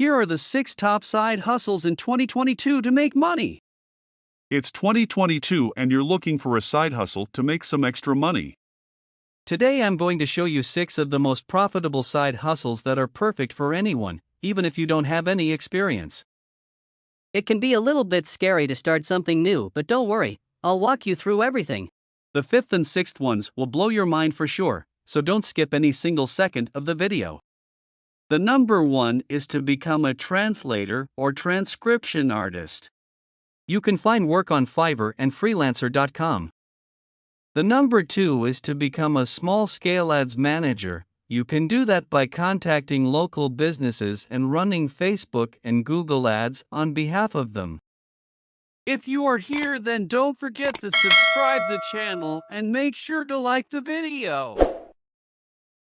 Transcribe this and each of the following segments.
Here are the 6 top side hustles in 2022 to make money. It's 2022 and you're looking for a side hustle to make some extra money. Today I'm going to show you 6 of the most profitable side hustles that are perfect for anyone, even if you don't have any experience. It can be a little bit scary to start something new, but don't worry, I'll walk you through everything. The 5th and 6th ones will blow your mind for sure, so don't skip any single second of the video. The number 1 is to become a translator or transcription artist. You can find work on Fiverr and freelancer.com. The number 2 is to become a small-scale ads manager. You can do that by contacting local businesses and running Facebook and Google ads on behalf of them. If you are here, then don't forget to subscribe the channel and make sure to like the video.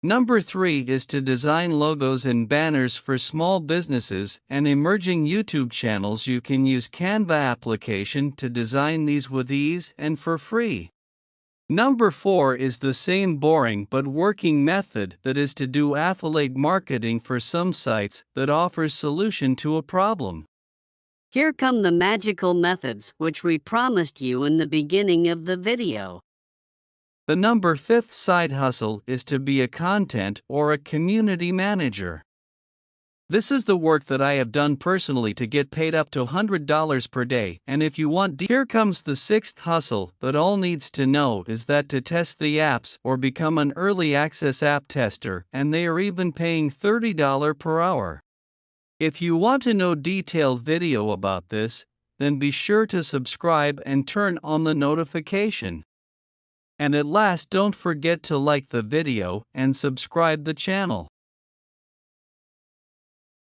Number 3 is to design logos and banners for small businesses and emerging YouTube channels. You can use Canva application to design these with ease and for free. Number 4 is the same boring but working method, that is to do affiliate marketing for some sites that offers solution to a problem. Here come the magical methods which we promised you in the beginning of the video. The number 5th side hustle is to be a content or a community manager. This is the work that I have done personally to get paid up to $100 per day, and if you want here comes the 6th hustle that all needs to know is that to test the apps or become an early access app tester, and they are even paying $30 per hour. If you want to know detailed video about this, then be sure to subscribe and turn on the notification. And at last, don't forget to like the video and subscribe the channel.